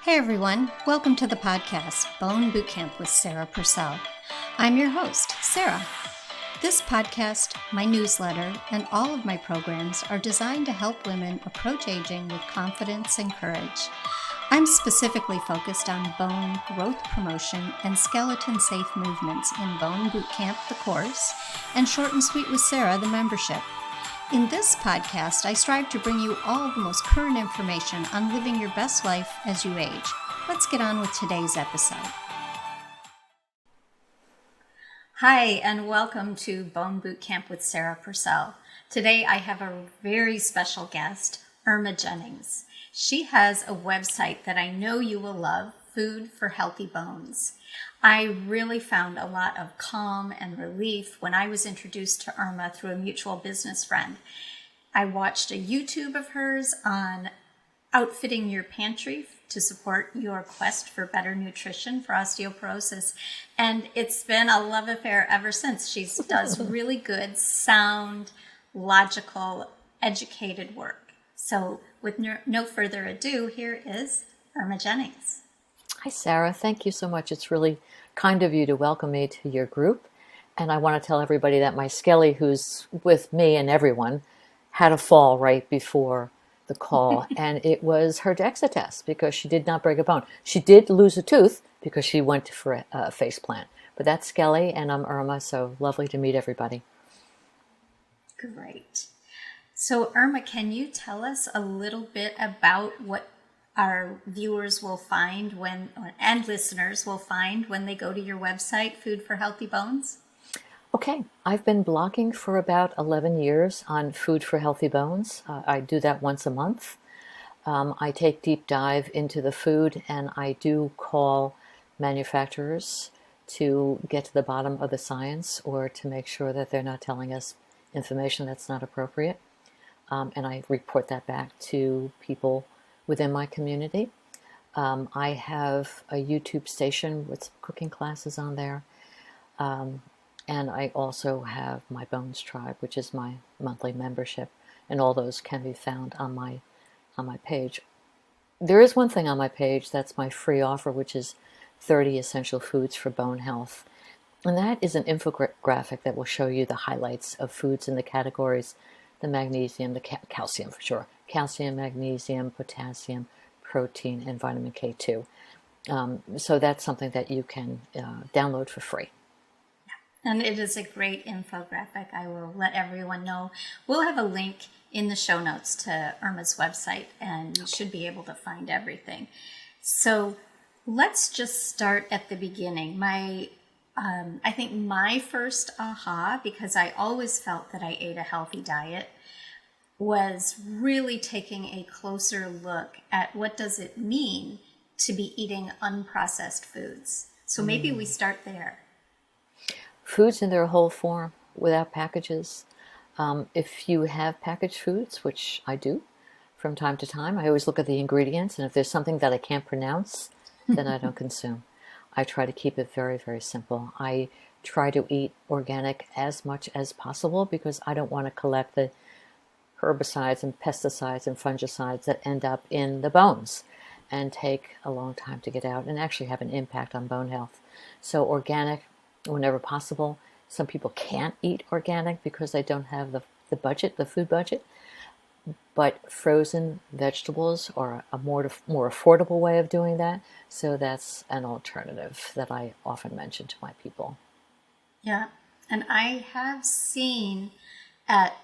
Hey everyone, welcome to the podcast, Bone Bootcamp with Sarah Purcell. I'm your host, Sarah. This podcast, my newsletter, and all of my programs are designed to help women approach aging with confidence and courage. I'm specifically focused on bone growth promotion and skeleton-safe movements in Bone Bootcamp, the course, and Short and Sweet with Sarah, the membership. In this podcast, I strive to bring you all the most current information on living your best life as you age. Let's get on with today's episode. Hi, and welcome to Bone Bootcamp with Sarah Purcell. Today I have a very special guest, Irma Jennings. She has a website that I know you will love, Food for Healthy Bones. I really found a lot of calm and relief when I was introduced to Irma through a mutual business friend. I watched a YouTube of hers on outfitting your pantry to support your quest for better nutrition for osteoporosis, and it's been a love affair ever since. She does really good, sound, logical, educated work. So with no further ado, here is Irma Jennings. Hi, Sarah. Thank you so much. It's really kind of you to welcome me to your group. And I want to tell everybody that my Skelly, who's with me and everyone, had a fall right before the call. And it was her DEXA test because she did not break a bone. She did lose a tooth because she went for a face plant. But that's Skelly, and I'm Irma, so lovely to meet everybody. Great. So, Irma, can you tell us a little bit about what our viewers will find and listeners will find when they go to your website, Food for Healthy Bones? Okay, I've been blogging for about 11 years on Food for Healthy Bones. I do that once a month. I take deep dive into the food, and I do call manufacturers to get to the bottom of the science or to make sure that they're not telling us information that's not appropriate. And I report that back to people within my community. I have a YouTube station with some cooking classes on there. And I also have my Bones Tribe, which is my monthly membership. And all those can be found on my page. There is one thing on my page that's my free offer, which is 30 essential foods for bone health. And that is an infographic that will show you the highlights of foods in the categories, the magnesium, the calcium for sure. Calcium, magnesium, potassium, protein, and vitamin K2. So that's something that you can download for free. And it is a great infographic. I will let everyone know. We'll have a link in the show notes to Irma's website, and you should be able to find everything. So let's just start at the beginning. I think my first aha, because I always felt that I ate a healthy diet, was really taking a closer look at what does it mean to be eating unprocessed foods. So maybe we start there. Foods in their whole form, without packages. If you have packaged foods, which I do from time to time, I always look at the ingredients, and if there's something that I can't pronounce, then I don't consume. I try to keep it very, very simple. I try to eat organic as much as possible because I don't want to collect the herbicides and pesticides and fungicides that end up in the bones and take a long time to get out and actually have an impact on bone health. So organic whenever possible. Some people can't eat organic because they don't have the budget, the food budget. But frozen vegetables are a more affordable way of doing that. So that's an alternative that I often mention to my people. Yeah, and I have seen at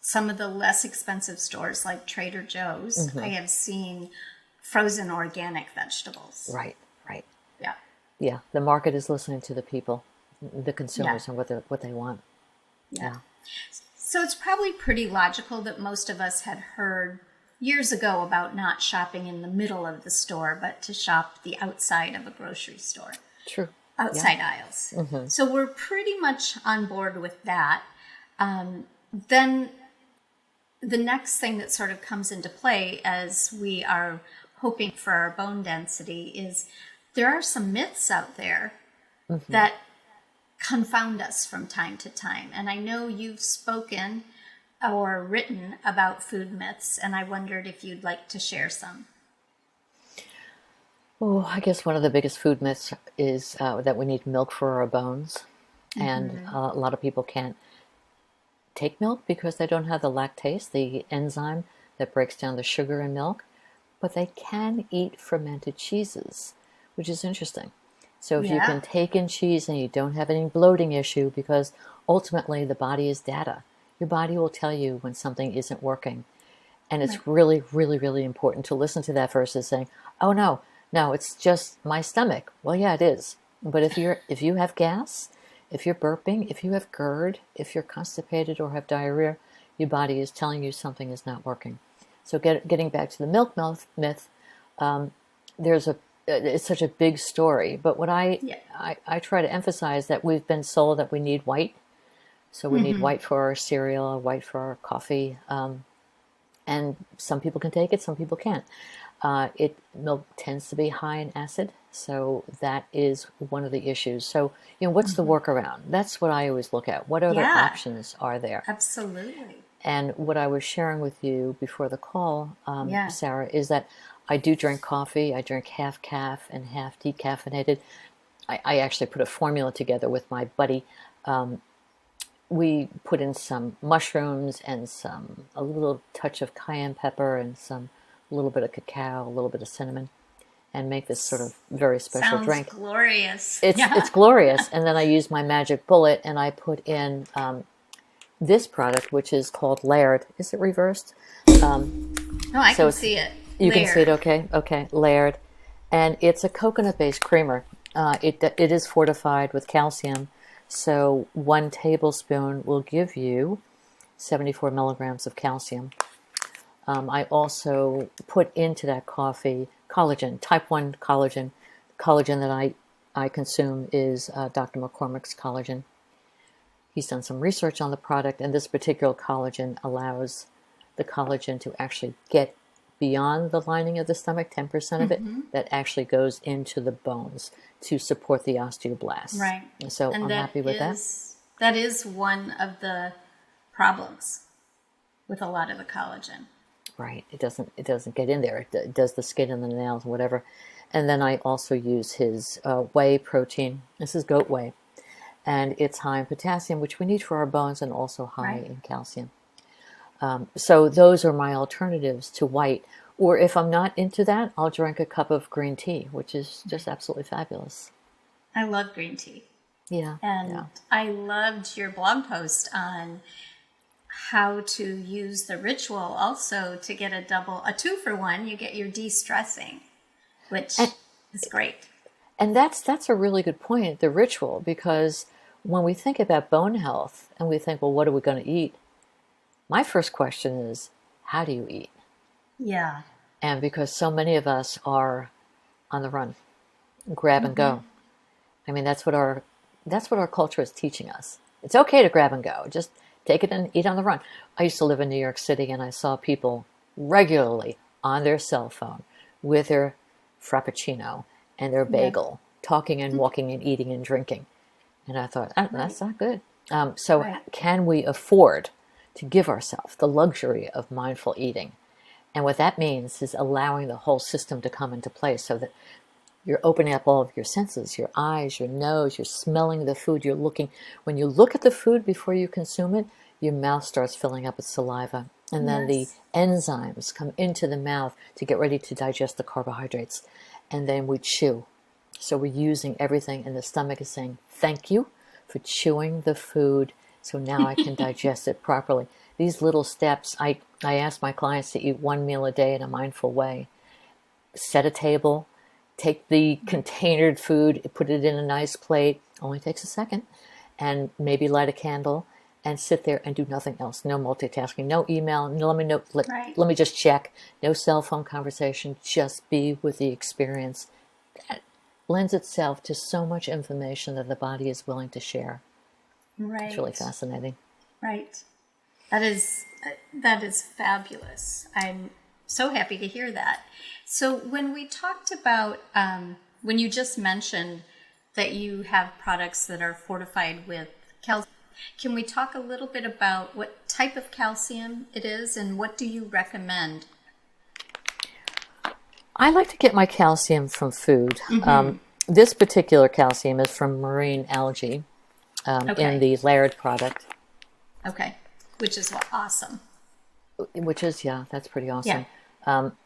some of the less expensive stores like Trader Joe's, I have seen frozen organic vegetables. Right. Yeah. Yeah, the market is listening to the people, the consumers, and what they want. Yeah. So it's probably pretty logical that most of us had heard years ago about not shopping in the middle of the store, but to shop the outside of a grocery store. True. Outside aisles. So we're pretty much on board with that. Then the next thing that sort of comes into play as we are hoping for our bone density is there are some myths out there that confound us from time to time. And I know you've spoken or written about food myths, and I wondered if you'd like to share some. Oh, I guess one of the biggest food myths is that we need milk for our bones. And Mm-hmm. a lot of people can't take milk because they don't have the lactase, the enzyme that breaks down the sugar in milk, but they can eat fermented cheeses, which is interesting. So if you Yeah. can take in cheese and you don't have any bloating issue, because ultimately the body is data. Your body will tell you when something isn't working. And Right. it's really, really, really important to listen to that versus saying, "Oh no, it's just my stomach." Well, yeah, it is. But if you have gas, if you're burping, if you have GERD, if you're constipated or have diarrhea, your body is telling you something is not working. So getting back to the milk myth, there's a it's such a big story. But what Yeah. I try to emphasize that we've been sold that we need white. So we need Mm-hmm. white for our cereal, white for our coffee. And some people can take it, some people can't. Milk tends to be high in acid, so that is one of the issues. So, what's the Mm-hmm. workaround? That's what I always look at. What other Yeah, options are there? absolutely. And what I was sharing with you before the call, Yeah. Sarah, is that I do drink coffee. I drink half calf and half decaffeinated. I actually put a formula together with my buddy. We put in some mushrooms and a little touch of cayenne pepper and a little bit of cacao, a little bit of cinnamon, and make this sort of very special Sounds drink. glorious. It's Yeah. glorious. And then I use my magic bullet and I put in this product, which is called Layered. Is it reversed? Oh, I So can it's see it. you can see it. Layered. Okay, Layered, and it's a coconut-based creamer. It is fortified with calcium, so 1 tablespoon will give you 74 milligrams of calcium. I also put into that coffee collagen, type 1 collagen. Collagen that I consume is Dr. McCormick's collagen. He's done some research on the product, and this particular collagen allows the collagen to actually get beyond the lining of the stomach, 10% of it, Mm-hmm. that actually goes into the bones to support the osteoblasts. Right. So And I'm happy with that. that is one of the problems with a lot of the collagen. Right. It doesn't get in there. It does the skin and the nails, whatever. And then I also use his whey protein. This is goat whey. And it's high in potassium, which we need for our bones, and also high Right. in calcium. So those are my alternatives to white. Or if I'm not into that, I'll drink a cup of green tea, which is just absolutely fabulous. I love green tea. Yeah, And yeah. I loved your blog post on how to use the ritual also to get a 2-for-1. You get your de-stressing, which And is great. and that's a really good point, the ritual, because when we think about bone health and we think, well, what are we going to eat? My first question is, how do you eat? Yeah. And because so many of us are on the run, grab and Mm-hmm. go. I mean, that's what our culture is teaching us. It's okay to grab and go. Just take it and eat on the run. I used to live in New York City and I saw people regularly on their cell phone with their frappuccino and their Yeah. bagel, talking and walking and eating and drinking. And I thought, Right. that's not good. So Right. can we afford to give ourselves the luxury of mindful eating? And what that means is allowing the whole system to come into place so that you're opening up all of your senses, your eyes, your nose, you're smelling the food, you're looking. When you look at the food before you consume it, your mouth starts filling up with saliva. And then the Yes. enzymes come into the mouth to get ready to digest the carbohydrates. And then we chew. So we're using everything, and the stomach is saying, thank you for chewing the food, so now I can digest it properly. These little steps, I ask my clients to eat 1 meal a day in a mindful way. Set a table, take the containered food, put it in a nice plate, only takes a second, and maybe light a candle and sit there and do nothing else. No multitasking, no email, Right. let me just check, no cell phone conversation, just be with the experience. That lends itself to so much information that the body is willing to share. It's really Right. fascinating. Right. That is fabulous. I'm so happy to hear that. So when we talked about when you just mentioned that you have products that are fortified with calcium, can we talk a little bit about what type of calcium it is and what do you recommend? I like to get my calcium from food. Mm-hmm. This particular calcium is from marine algae in Okay. the Laird product, Okay. Which is awesome. which is, yeah, that's pretty Yeah. awesome.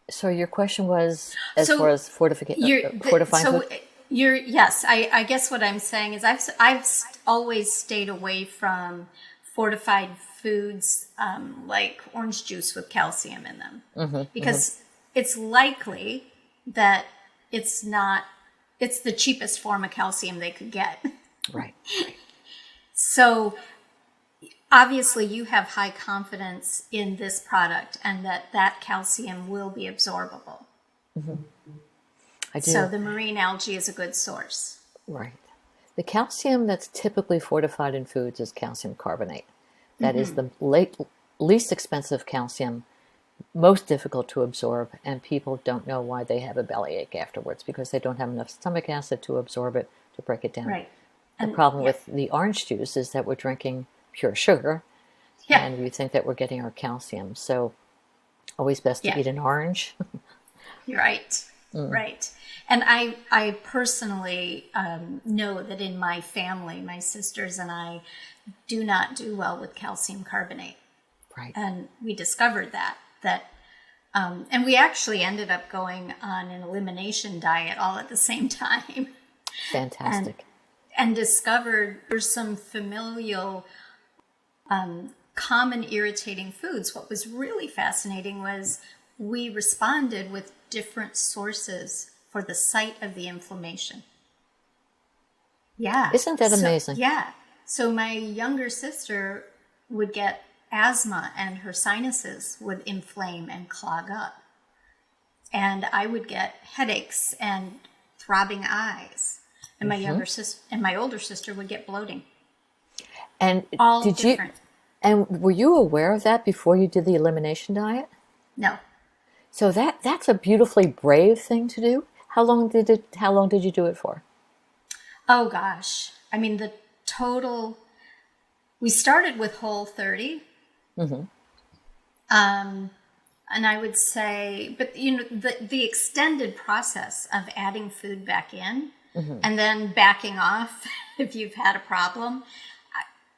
So your question was as far So as fortifying so food? you're yes. I guess what I'm saying is always stayed away from fortified foods like orange juice with calcium in them because it's likely that it's not. It's the cheapest form of calcium they could get. Right. So obviously you have high confidence in this product and that calcium will be absorbable. I do. So the marine algae is a good source. Right. The calcium that's typically fortified in foods is calcium carbonate. That is the least expensive calcium, most difficult to absorb, and people don't know why they have a bellyache afterwards because they don't have enough stomach acid to absorb it, to break it down. Right. The And problem with the orange juice is that we're drinking pure sugar, yeah, and we think that we're getting our calcium. So always best to yeah, eat an orange. you're right. Right. And I personally know that in my family, my sisters and I do not do well with calcium carbonate. Right. And we discovered and we actually ended up going on an elimination diet all at the same time. Fantastic. And discovered there's some familial common irritating foods. What was really fascinating was we responded with different sources for the site of the inflammation. Yeah. Isn't that amazing? Yeah. So my younger sister would get asthma and her sinuses would inflame and clog up. And I would get headaches and throbbing eyes. And my younger sister and my older sister would get bloating. And All did different. and were you aware of that before you did the elimination diet? No. So that's a beautifully brave thing to do. How long did you do it for? Oh gosh. I mean we started with Whole30. And I would say, but the extended process of adding food back in and then backing off if you've had a problem.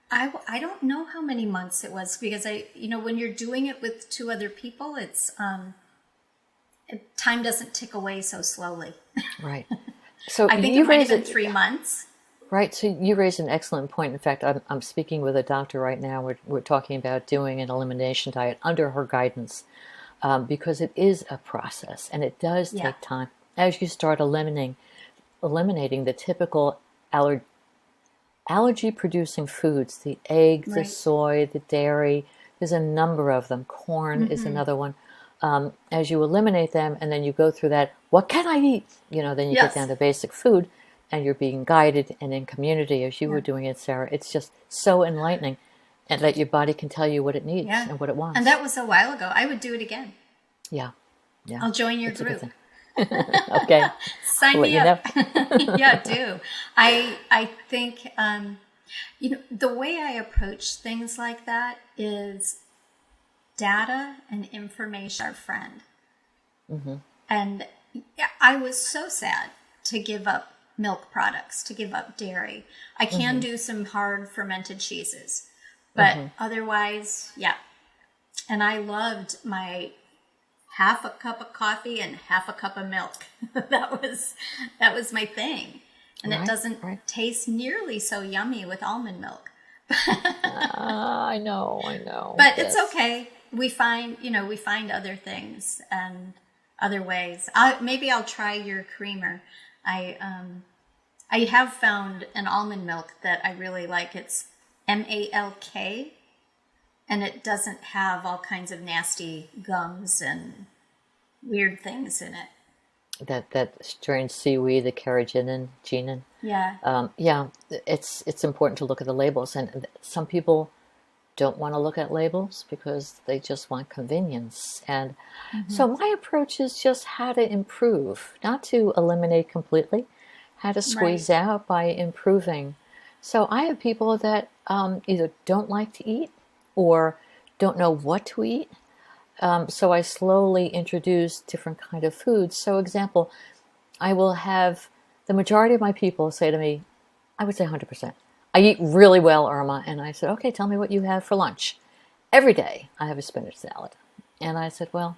I don't know how many months it was because when you're doing it with two other people, it's time doesn't tick away so slowly. Right. So I think it might have been 3 months. Right. So you raised an excellent point. In fact, I'm speaking with a doctor right now. We're talking about doing an elimination diet under her guidance because it is a process and it does take time. As you start eliminating the typical allergy-producing foods, the egg, the soy, the dairy, there's a number of them. Corn is another one. As you eliminate them and then you go through that, what can I eat? Then you get down to basic food. And you're being guided and in community as you were doing it, Sarah. It's just so enlightening and that your body can tell you what it needs and what it wants. And that was a while ago. I would do it again. Yeah. I'll join your group. Okay. Sign me up. Yeah, do. I think, the way I approach things like that is data and information are friend. And I was so sad to give up milk products, to give up dairy. I can do some hard fermented cheeses, but otherwise, yeah. And I loved my half a cup of coffee and half a cup of milk. that was my thing. And it doesn't taste nearly so yummy with almond milk. I know. But it's okay. We find other things and other ways. Maybe I'll try your creamer. I have found an almond milk that I really like. It's MALK, and it doesn't have all kinds of nasty gums and weird things in it. That strange seaweed, the carrageenan. Yeah. It's important to look at the labels, and some people don't want to look at labels because they just want convenience. And so my approach is just how to improve, not to eliminate completely, how to squeeze out by improving. So I have people that either don't like to eat or don't know what to eat. So I slowly introduce different kind of foods. So example, I will have the majority of my people say to me, I would say 100%. I eat really well, Irma. And I said, okay, tell me what you have for lunch. Every day I have a spinach salad. And I said, well,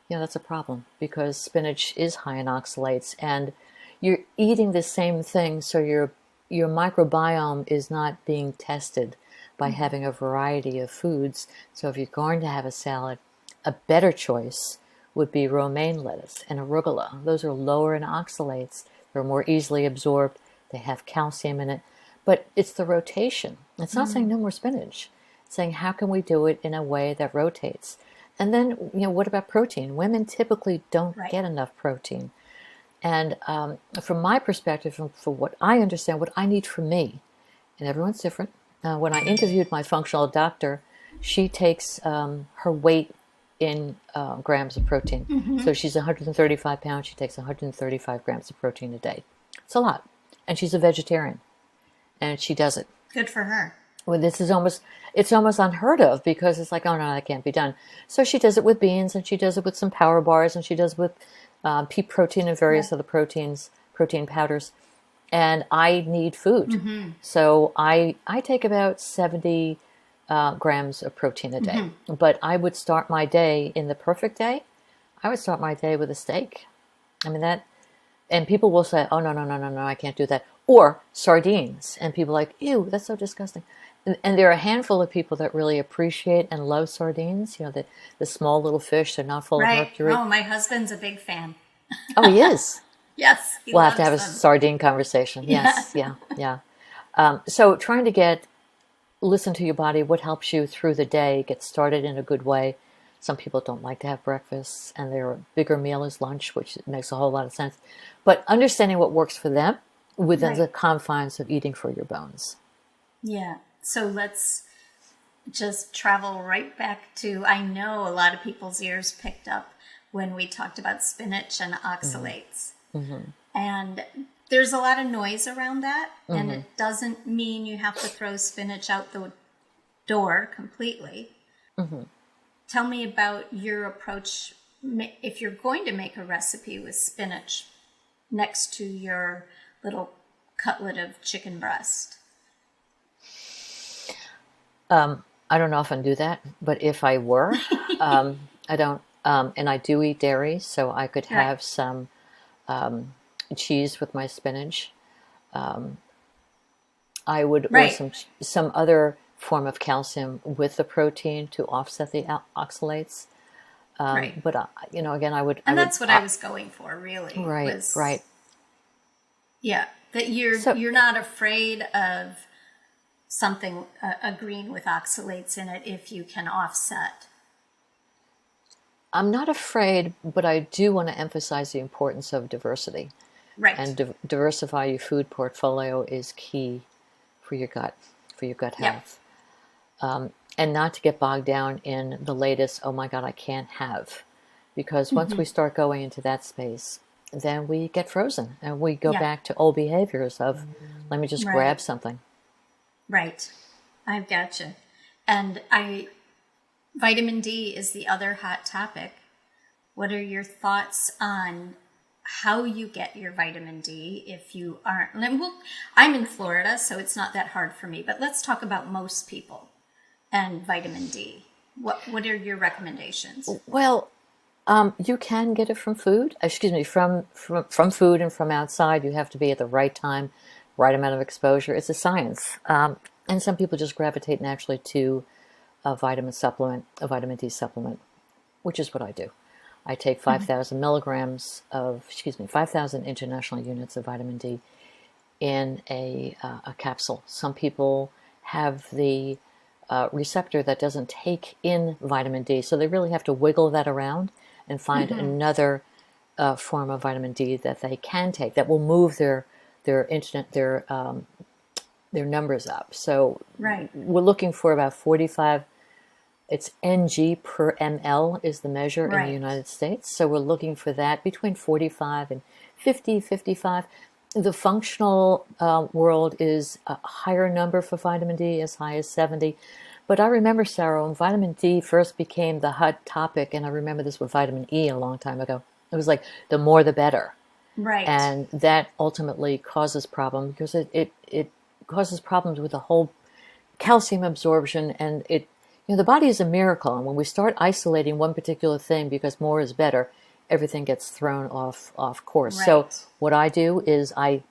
that's a problem because spinach is high in oxalates and you're eating the same thing. So your microbiome is not being tested by having a variety of foods. So if you're going to have a salad, a better choice would be romaine lettuce and arugula. Those are lower in oxalates. They're more easily absorbed. They have calcium in it. But it's the rotation. It's not saying no more spinach. It's saying how can we do it in a way that rotates? And then, what about protein? Women typically don't get enough protein. And from my perspective, for what I understand, what I need for me, and everyone's different. When I interviewed my functional doctor, she takes her weight in grams of protein. So she's 135 pounds. She takes 135 grams of protein a day. It's a lot. And she's a vegetarian. And she does it. Good for her. Well, it's almost unheard of because it's like, oh no, that can't be done. So she does it with beans and she does it with some power bars and she does it with pea protein and various other protein powders. And I need food. So I take about 70 grams of protein a day. But I would start my day in the perfect day. I would start my day with a steak. I mean and people will say, oh, no, I can't do that. Or sardines. And people are like, ew, that's so disgusting. And there are a handful of people that really appreciate and love sardines. The small little fish, they're not full of mercury. Oh, my husband's a big fan. Oh, he is? Yes. We'll have to have a sardine conversation. Yes, yeah. So trying to listen to your body, what helps you through the day, get started in a good way. Some people don't like to have breakfast, and their bigger meal is lunch, which makes a whole lot of sense. But understanding what works for them within the confines of eating for your bones. Yeah. So let's just travel right back to, I know a lot of people's ears picked up when we talked about spinach and oxalates. And there's a lot of noise around that. And it doesn't mean you have to throw spinach out the door completely. Tell me about your approach if you're going to make a recipe with spinach next to your little cutlet of chicken breast. I don't often do that, but if I were, I don't, and I do eat dairy, so I could have some cheese with my spinach. I would, or some other form of calcium with the protein to offset the oxalates. But again, I would, and that's what I was going for, really. Right. Yeah, that you're not afraid of something, a green with oxalates in it, if you can offset. I'm not afraid, but I do want to emphasize the importance of diversity. Right. And diversify your food portfolio is key for your gut health. And not to get bogged down in the latest, oh my God, I can't have. Because once we start going into that space, then we get frozen and we go back to old behaviors of, let me just grab something. Right. I've gotcha. And vitamin D is the other hot topic. What are your thoughts on how you get your vitamin D if you aren't? I'm in Florida, so it's not that hard for me, but let's talk about most people and vitamin D. What are your recommendations? Well, you can get it from food. From food and from outside. You have to be at the right time, right amount of exposure. It's a science. And some people just gravitate naturally to a vitamin D supplement, which is what I do. I take 5,000 milligrams 5,000 international units of vitamin D in a capsule. Some people have the receptor that doesn't take in vitamin D, so they really have to wiggle that around and find another form of vitamin D that they can take that will move their numbers up. So we're looking for about 45. It's Ng per ml is the measure in the United States. So we're looking for that between 45 and 50, 55. The functional world is a higher number for vitamin D, as high as 70. But I remember, Sarah, when vitamin D first became the hot topic, and I remember this with vitamin E a long time ago, it was like the more the better. Right. And that ultimately causes problems because it causes problems with the whole calcium absorption. And the body is a miracle. And when we start isolating one particular thing because more is better, everything gets thrown off course. So Right. what I do is I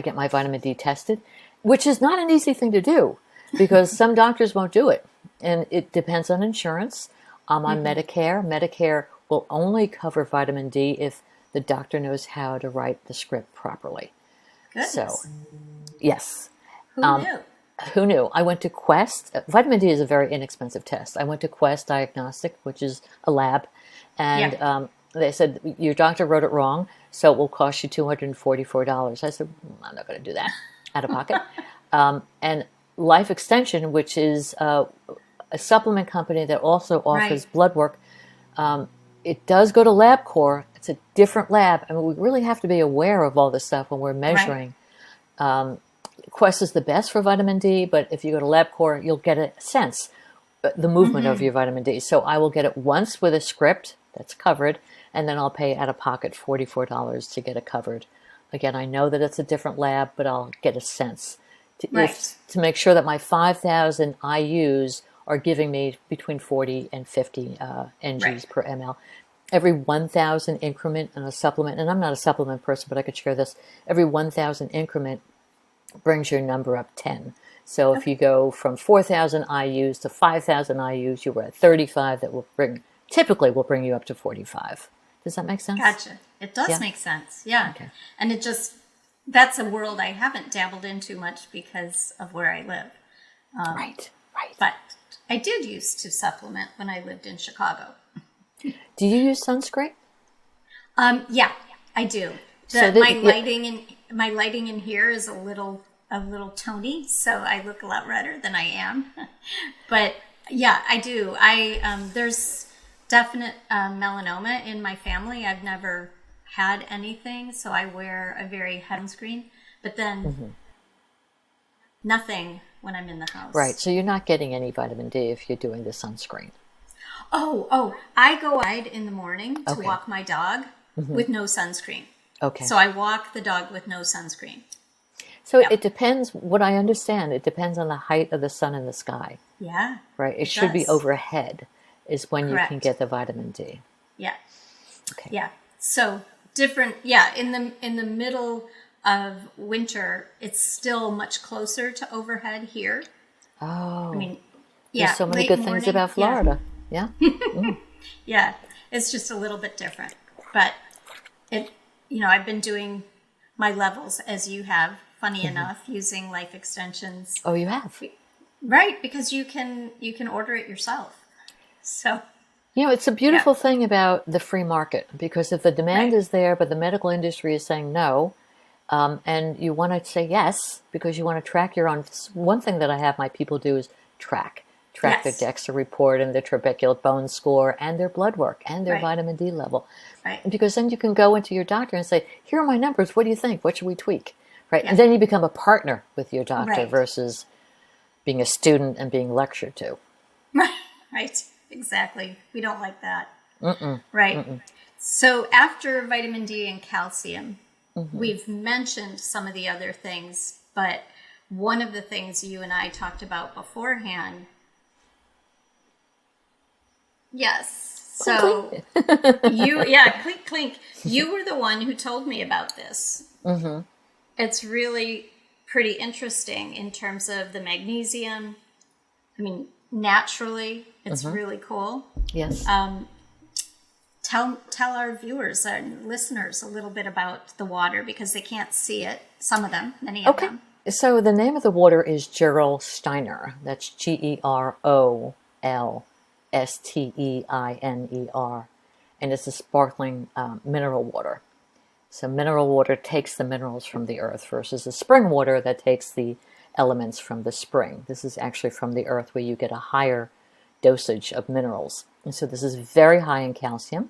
get my vitamin D tested, which is not an easy thing to do because some doctors won't do it. And it depends on insurance. I'm on Medicare. Medicare will only cover vitamin D if the doctor knows how to write the script properly. Goodness. So, yes. Who knew? Who knew? I went to Quest. Vitamin D is a very inexpensive test. I went to Quest Diagnostic, which is a lab, and they said, your doctor wrote it wrong, so it will cost you $244. I said, I'm not going to do that out of pocket. And Life Extension, which is a supplement company that also offers blood work, it does go to LabCorp. It's a different lab. I mean, we really have to be aware of all this stuff when we're measuring. Quest is the best for vitamin D, but if you go to LabCorp, you'll get a sense, the movement of your vitamin D. So I will get it once with a script that's covered, and then I'll pay out of pocket $44 to get it covered. Again, I know that it's a different lab, but I'll get a sense to make sure that my 5,000 IUs are giving me between 40 and 50 NGs per ml. Every 1,000 increment in a supplement, and I'm not a supplement person, but I could share this, every 1,000 increment brings your number up 10. So if you go from 4,000 IUs to 5,000 IUs, you were at 35. That typically will bring you up to 45. Does that make sense? Gotcha. It does make sense. Yeah. Okay. And that's a world I haven't dabbled into much because of where I live. Right. But I did used to supplement when I lived in Chicago. Do you use sunscreen? Yeah, I do. My lighting in here is a little tony, so I look a lot redder than I am. But yeah, I do. There's definite melanoma in my family. I've never had anything, so I wear a very heavy sunscreen, but then nothing when I'm in the house. Right. So you're not getting any vitamin D if you're doing the sunscreen. Oh, I go outside in the morning to walk my dog with no sunscreen. Okay. So I walk the dog with no sunscreen. So it depends, what I understand, it depends on the height of the sun in the sky. Yeah. Right? It should be overhead is when you can get the vitamin D. Yeah. Okay. Yeah. So different, in the middle of winter, it's still much closer to overhead here. Oh. I mean, there's so many good things about Florida. Yeah. Yeah. It's just a little bit different. But I've been doing my levels as you have, funny enough, using Life Extensions. Oh, you have? Right, because you can order it yourself. So it's a beautiful thing about the free market, because if the demand is there, but the medical industry is saying no, and you want to say yes, because you want to track your own. One thing that I have my people do is track their DEXA report and their trabecular bone score and their blood work and their vitamin D level. Right. Because then you can go into your doctor and say, here are my numbers. What do you think? What should we tweak? Right. Yeah. And then you become a partner with your doctor versus being a student and being lectured to. Right. Exactly. We don't like that. Right. So after vitamin D and calcium, we've mentioned some of the other things, but one of the things you and I talked about beforehand. Yes. So clink, clink. You were the one who told me about this. It's really pretty interesting in terms of the magnesium. I mean, naturally, it's really cool. Yes. Tell our viewers and listeners a little bit about the water, because they can't see it. Some of them, many of them. So the name of the water is Gerolsteiner. That's Gerolsteiner. And it's a sparkling mineral water. So mineral water takes the minerals from the earth versus a spring water that takes the elements from the spring. This is actually from the earth, where you get a higher dosage of minerals. And so this is very high in calcium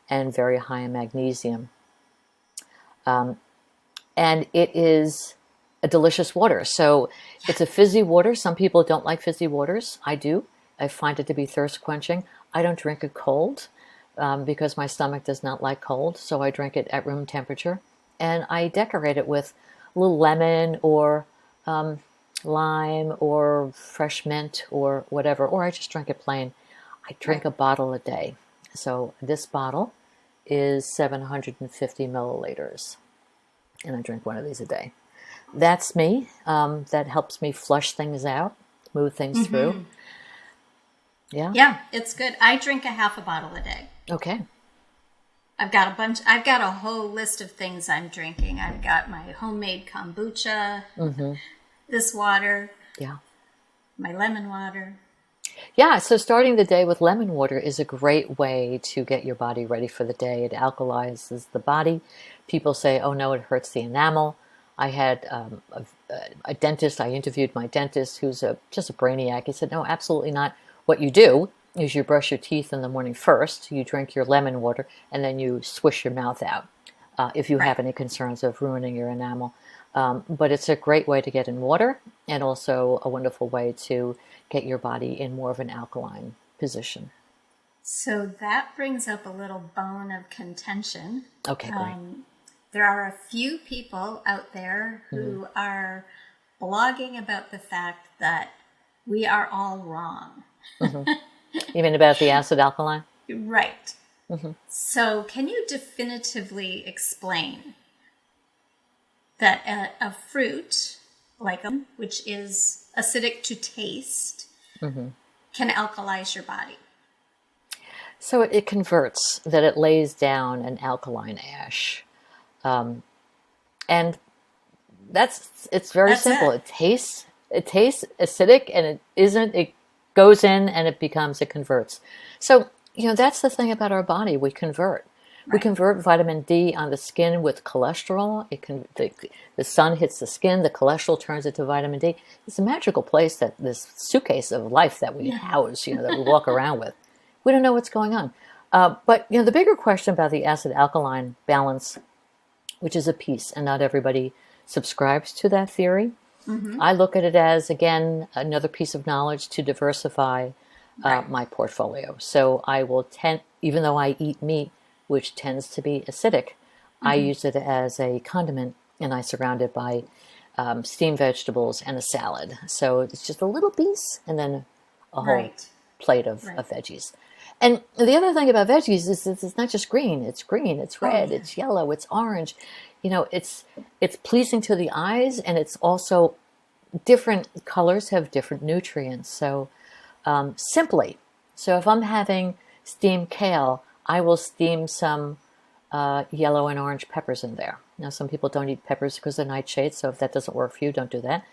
and very high in magnesium. And it is a delicious water. So it's a fizzy water. Some people don't like fizzy waters. I do. I find it to be thirst quenching. I don't drink it cold because my stomach does not like cold. So I drink it at room temperature. And I decorate it with a little lemon or lime or fresh mint or whatever. Or I just drink it plain. I drink a bottle a day. So this bottle is 750 milliliters. And I drink one of these a day. That's me. That helps me flush things out, move things through. Yeah. Yeah, it's good. I drink a half a bottle a day. Okay. I've got a whole list of things I'm drinking. I've got my homemade kombucha, this water, my lemon water. Yeah, so starting the day with lemon water is a great way to get your body ready for the day. It alkalizes the body. People say, oh no, it hurts the enamel. I had a dentist, I interviewed my dentist who's just a brainiac. He said, no, absolutely not. What you do is you brush your teeth in the morning first, you drink your lemon water, and then you swish your mouth out if you have any concerns of ruining your enamel. But it's a great way to get in water and also a wonderful way to get your body in more of an alkaline position. So that brings up a little bone of contention. Okay, great. There are a few people out there who are blogging about the fact that we are all wrong. You mean about the acid alkaline? Right. So can you definitively explain that a fruit, like which is acidic to taste, can alkalize your body? So it converts, that it lays down an alkaline ash. And it's very simple. It tastes acidic, and it goes in and it converts. So, that's the thing about our body. We convert. Right. We convert vitamin D on the skin with cholesterol. The sun hits the skin, the cholesterol turns into vitamin D. It's a magical place, that this suitcase of life that we house, that we walk around with. We don't know what's going on. But, the bigger question about the acid-alkaline balance, which is a piece, and not everybody subscribes to that theory. I look at it as, again, another piece of knowledge to diversify my portfolio. So I will even though I eat meat, which tends to be acidic, I use it as a condiment, and I surround it by steamed vegetables and a salad. So it's just a little piece and then a whole plate of veggies. And the other thing about veggies is it's not just green, it's red, it's yellow, it's orange. It's pleasing to the eyes, and it's also different colors have different nutrients. So so if I'm having steamed kale, I will steam some yellow and orange peppers in there. Now, some people don't eat peppers because they're nightshades, so if that doesn't work for you, don't do that.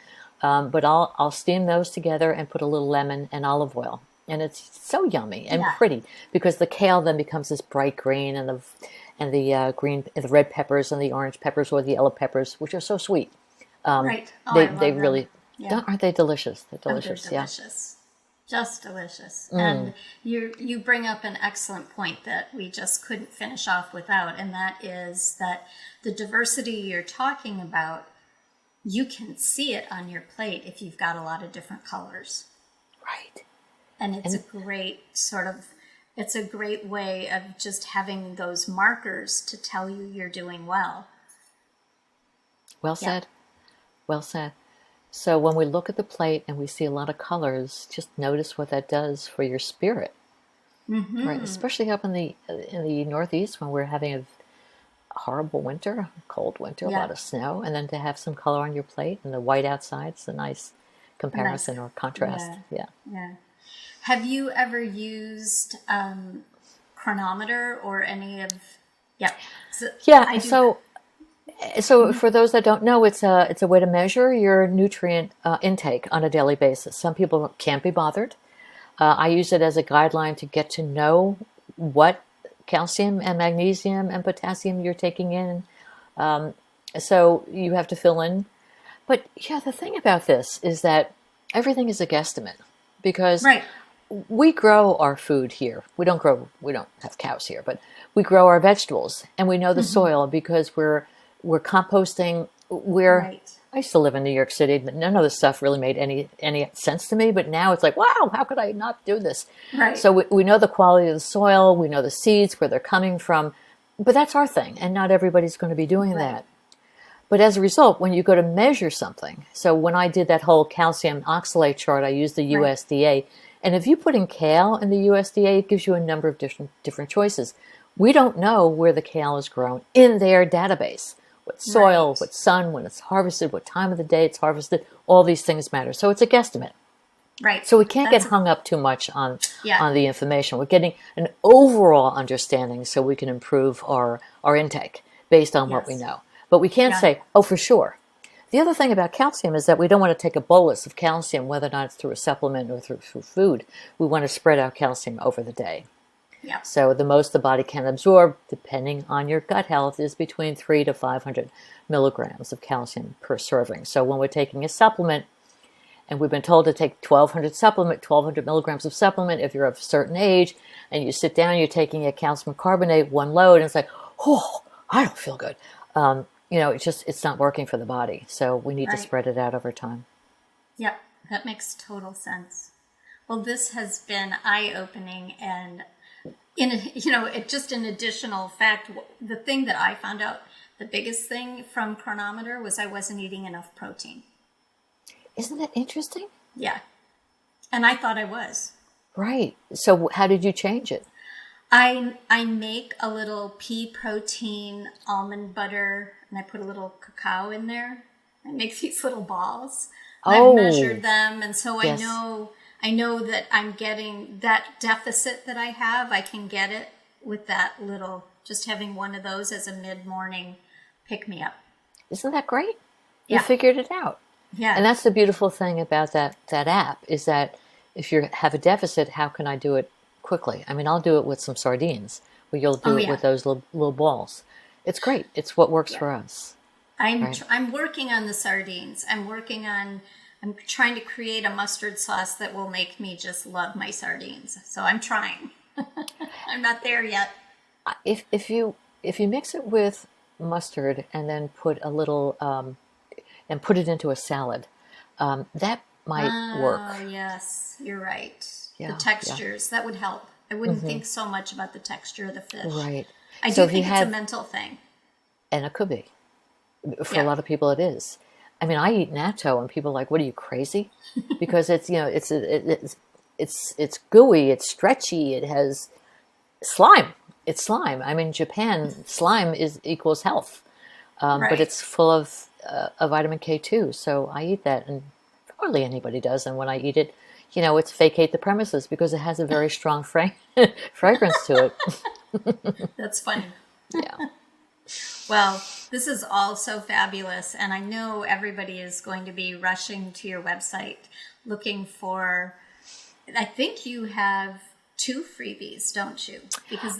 But I'll steam those together and put a little lemon and olive oil. And it's so yummy and pretty, because the kale then becomes this bright green, and the red peppers and the orange peppers or the yellow peppers, which are so sweet. They really aren't they delicious? They're delicious. They're delicious. Just delicious. And you bring up an excellent point that we just couldn't finish off without, and that is that the diversity you're talking about, you can see it on your plate if you've got a lot of different colors. Right. And it's a great way of just having those markers to tell you you're doing well. Well said. Well said. So when we look at the plate and we see a lot of colors, just notice what that does for your spirit. Right? Especially up in the Northeast, when we're having a horrible winter, cold winter, a lot of snow, and then to have some color on your plate and the white outside, it's a nice comparison or contrast. Yeah. Have you ever used Chronometer or any of? So for those that don't know, it's a way to measure your nutrient intake on a daily basis. Some people can't be bothered. I use it as a guideline to get to know what calcium and magnesium and potassium you're taking in. So you have to fill in. But the thing about this is that everything is a guesstimate, because we grow our food here. We don't have cows here, but we grow our vegetables, and we know the soil because we're composting. I used to live in New York City, but none of this stuff really made any sense to me. But now it's like, wow, how could I not do this? Right. So we know the quality of the soil, we know the seeds, where they're coming from, but that's our thing, and not everybody's going to be doing that. But as a result, when you go to measure something, so when I did that whole calcium oxalate chart, I used the USDA, and if you put in kale in the USDA, it gives you a number of different choices. We don't know where the kale is grown in their database. What soil, what sun, when it's harvested, what time of the day it's harvested, all these things matter. So it's a guesstimate. Right. So we can't get hung up too much on the information. We're getting an overall understanding so we can improve our intake based on what we know. But we can't say, oh, for sure. The other thing about calcium is that we don't want to take a bolus of calcium, whether or not it's through a supplement or through food. We want to spread out calcium over the day. Yeah. So the most the body can absorb, depending on your gut health, is between 300 to 500 milligrams of calcium per serving. So when we're taking a supplement, and we've been told to take 1,200 milligrams of supplement if you're of a certain age, and you sit down, you're taking a calcium carbonate, one load, and it's like, oh, I don't feel good. It's not working for the body. So we need to spread it out over time. Yep, that makes total sense. Well, this has been eye-opening, and just an additional fact, the thing that I found out, the biggest thing from Chronometer was I wasn't eating enough protein. Isn't that interesting? Yeah. And I thought I was. Right. So how did you change it? I make a little pea protein almond butter, and I put a little cacao in there. I make these little balls. I've measured them, and so I know that I'm getting that deficit that I have. I can get it with that little, just having one of those as a mid-morning pick-me-up. Isn't that great? You figured it out. Yeah. And that's the beautiful thing about that app, is that if you have a deficit, how can I do it quickly? I mean, I'll do it with some sardines, where you'll do it with those little balls. It's great. It's what works for us. I'm working on the sardines. I'm trying to create a mustard sauce that will make me just love my sardines. So I'm trying. I'm not there yet. If you mix it with mustard and then put a little and put it into a salad, that might work. Oh, yes, you're right. Yeah, the textures, that would help. I wouldn't think so much about the texture of the fish. Right. I do think it's a mental thing. And it could be. For a lot of people it is. I mean, I eat natto and people are like, what are you, crazy? Because it's gooey, it's stretchy, it has slime. It's slime. I mean, Japan, slime equals health. But it's full of vitamin K2. So I eat that, and hardly anybody does. And when I eat it, it's vacate the premises, because it has a very strong fragrance to it. That's funny. Yeah. Well, this is all so fabulous, and I know everybody is going to be rushing to your website looking for, I think you have 2 freebies, don't you? Because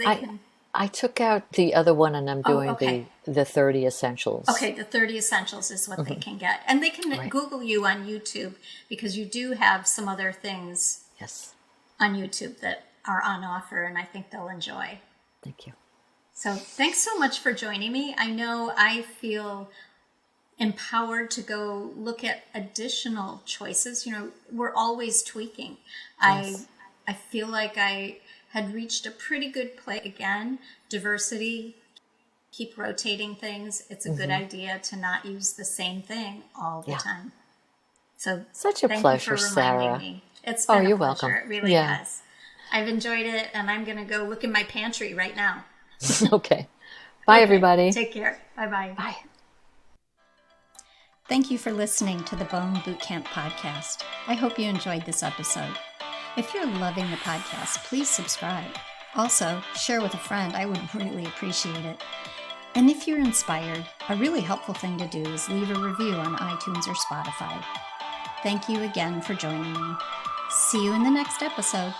I took out the other one, and I'm doing the 30 essentials. Okay, the 30 essentials is what they can get. And they can Google you on YouTube, because you do have some other things on YouTube that are on offer, and I think they'll enjoy. Thank you. So thanks so much for joining me. I know I feel empowered to go look at additional choices. We're always tweaking. Yes. I feel like I had reached a pretty good place. Again, diversity, keep rotating things. It's a good idea to not use the same thing all the time. So such a pleasure, Sarah. Me. It's been you're a pleasure. welcome. It really has. I've enjoyed it, and I'm going to go look in my pantry right now. Okay. Bye, everybody. Take care. Bye-bye. Bye. Thank you for listening to the Bone Bootcamp podcast. I hope you enjoyed this episode. If you're loving the podcast, please subscribe. Also, share with a friend. I would really appreciate it. And if you're inspired, a really helpful thing to do is leave a review on iTunes or Spotify. Thank you again for joining me. See you in the next episode.